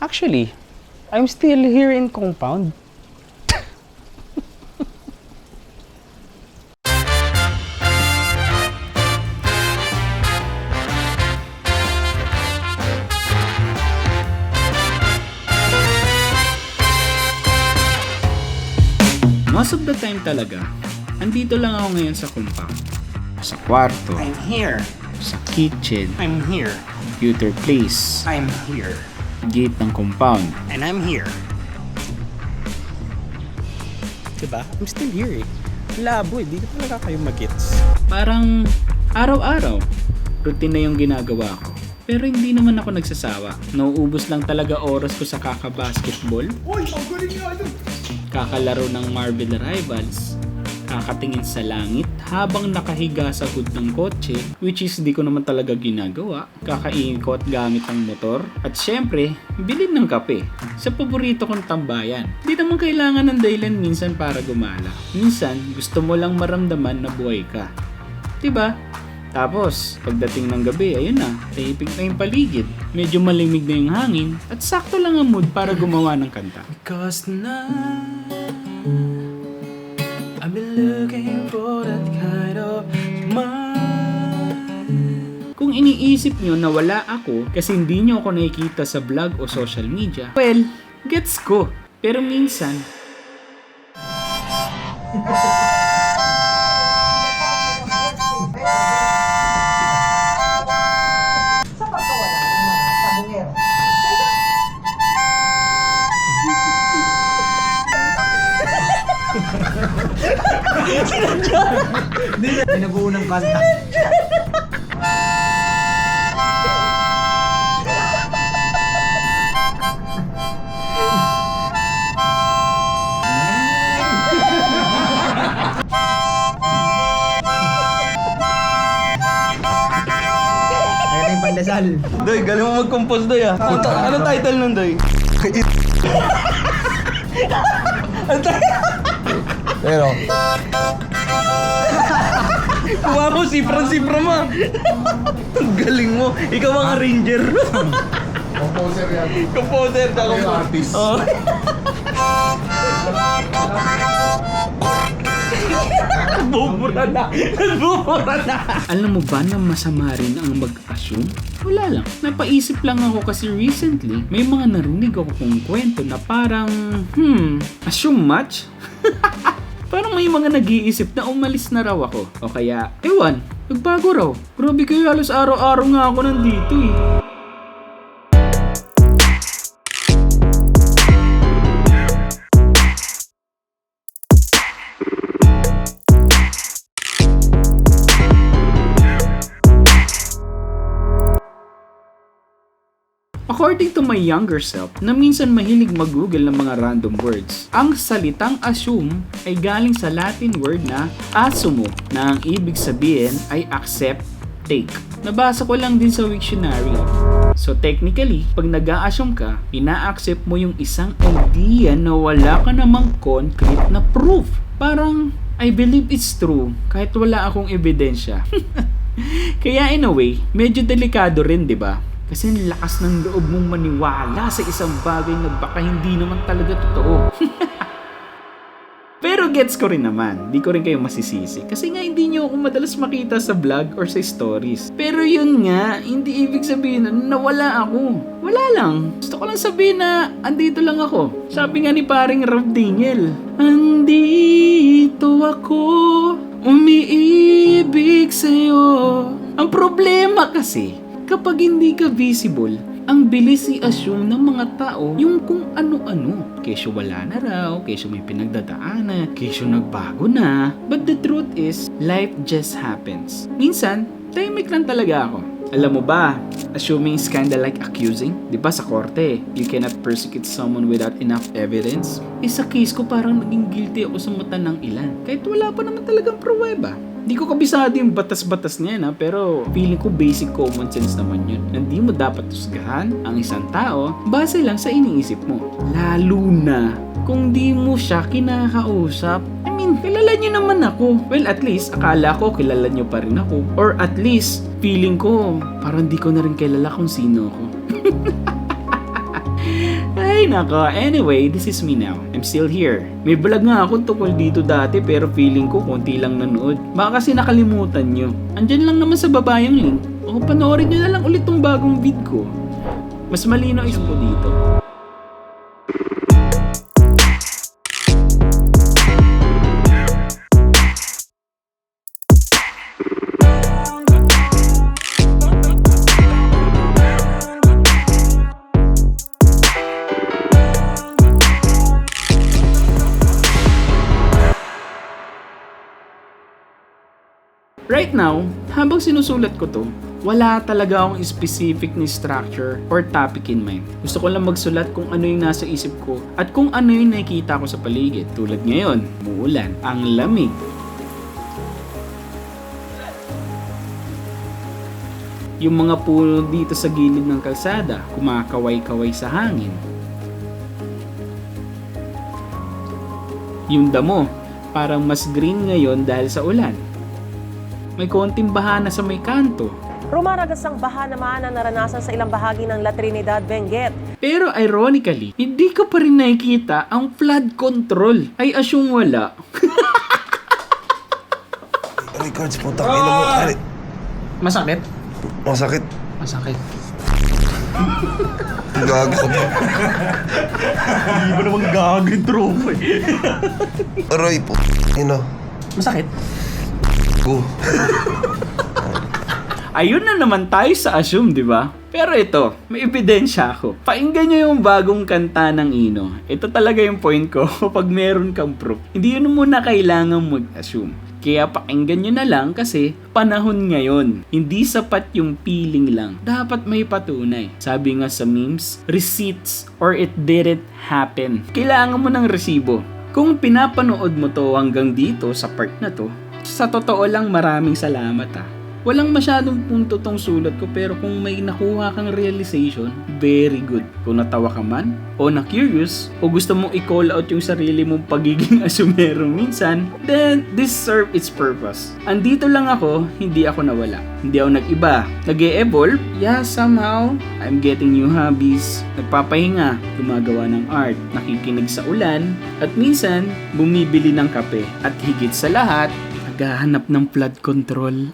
Actually, I'm still here in compound. Most of the time talaga, andito lang ako ngayon sa compound. Sa kwarto, I'm here. sa kitchen, I'm here. computer place, I'm here. gate ng compound. And I'm here. Diba? I'm still here eh. Labo eh. Di ko talaga kayo mag-gets. Parang araw-araw, routine na yung ginagawa ko. Pero hindi naman ako nagsasawa. Nauubos lang talaga oras ko sa kaka-basketball. Kakalaro ng Marvel Rivals. Kakatingin sa langit habang nakahiga sa hood ng kotse, which is di ko naman talaga ginagawa. Kakaikot gamit ang motor. At syempre, bilhin ng kape sa paborito kong tambayan. Di naman kailangan ng dahilan minsan para gumala. Minsan, gusto mo lang maramdaman na buhay ka. Diba? Tapos, pagdating ng gabi, ayun na, tahimik na yung paligid. Medyo malimig na yung hangin at sakto lang ang mood para gumawa ng kanta. Because tonight I've been looking for that kind of mind. Kung iniisip nyo na wala ako kasi hindi nyo ako nakikita sa vlog o social media, well, gets ko. Pero minsan, Sa pagkawala ng mga sabungero. May nabuunang kanta. Ayun na yung pandasal. Doy, galing mo mag-compose, Doy, ah. Anong title nun, Doy? Pero, Kuha mo, sipra mo. Ang galing mo. Ikaw ang arranger. composer yan. Composer ka, Ako yung composer. artist. Oh. Bubura na. Bubura na. alam mo ba na masama rin ang mag-assume? Wala lang. Napaisip lang ako kasi recently, may mga narinig ako kong kwento na parang, assume much? Parang may mga nag-iisip na umalis na raw ako. O kaya, ewan, nagbago raw. Grabe kayo, halos araw-araw nga ako nandito eh. According to my younger self, na minsan mahilig mag-google ng mga random words, ang salitang assume ay galing sa Latin word na assumo, na ang ibig sabihin ay accept, take. Nabasa ko lang din sa dictionary. So technically, pag nag-a-assume ka, ina-accept mo yung isang idea na wala ka namang concrete na proof. Parang, I believe it's true kahit wala akong ebidensya. Kaya in a way, medyo delikado rin, di ba? Kasi ang lakas ng loob mong maniwala sa isang bagay na baka hindi naman talaga totoo. Pero gets ko rin naman, di ko rin kayo masisisi. Kasi nga hindi nyo ako madalas makita sa vlog or sa stories. Pero yun nga, hindi ibig sabihin na nawala ako. Wala lang. Gusto ko lang sabihin na andito lang ako. Sabi nga ni paring Rob Daniel, andito ako, umiibig sa'yo. Ang problema kasi, kapag hindi ka visible, ang bilis i-assume ng mga tao yung kung ano-ano. Kesyo wala na raw, kesyo may pinagdadaanan, kesyo nagbago na. But the truth is, life just happens. Minsan, tahimik lang talaga ako. Alam mo ba, assuming is kinda like accusing. Di ba sa korte, you cannot persecute someone without enough evidence? Sa case ko parang naging guilty ako sa mata ng ilan. Kahit wala pa naman talagang pruweba. Di ko kabisado yung batas-batas niya na, pero feeling ko basic common sense naman yun. Hindi mo dapat husgahan ang isang tao base lang sa iniisip mo. Lalo na kung di mo siya kinakausap. I mean, kilala niyo naman ako. Well, at least, akala ko kilala niyo pa rin ako. Or at least, feeling ko, parang di ko na rin kilala kung sino ako. Ay nako, anyway, this is me now. I'm still here. May vlog nga ako tungkol dito dati pero feeling ko konti lang nanood. Baka kasi nakalimutan nyo. Andyan lang naman sa baba yung link. O panoorin nyo na lang ulit tong bagong vid ko. Mas malinaw is po dito. Right now, habang sinusulat ko to, wala talaga akong specific ni structure or topic in mind. Gusto ko lang magsulat kung ano yung nasa isip ko at kung ano yung nakikita ko sa paligid. Tulad ngayon, muulan, ang lamig. Yung mga puno dito sa gilid ng kalsada, kumakaway-kaway sa hangin. Yung damo, parang mas green ngayon dahil sa ulan. May konting baha na sa may kanto. Rumaragas ang baha naman ang naranasan sa ilang bahagi ng La Trinidad, Benguet. Pero ironically, hindi ko pa rin nakikita ang flood control. Ay asyong wala. Records, putang ina mo. Ay, Masakit? masakit. Masakit. Gago ka ba? Hindi ba naman gagawin tropa eh. Aray, putang ina. Masakit? Go. Ayun na naman tayo sa assume, di ba? Pero ito, may ebidensya ako. Pakinggan nyo yung bagong kanta ng Ino. Ito talaga yung point ko kapag meron kang proof. Hindi yun muna kailangan mag-assume. Kaya pakinggan nyo na lang kasi panahon ngayon. Hindi sapat yung feeling lang. Dapat may patunay. Sabi nga sa memes, receipts or it didn't happen. Kailangan mo ng resibo. Kung pinapanood mo to hanggang dito sa part na to, sa totoo lang maraming salamat ah. Walang masyadong punto tong sulat ko pero kung may nakuha kang realization, very good. Kung natawa ka man, o na-curious, o gusto mong i-call out yung sarili mong pagiging asumero minsan, then this serve its purpose. Andito lang ako, hindi ako nawala. Hindi ako nag-iba. Nag-e-evolve, yeah, somehow, I'm getting new hobbies. Nagpapahinga, gumagawa ng art, nakikinig sa ulan, at minsan, bumibili ng kape. At higit sa lahat, naghahanap ng flood control.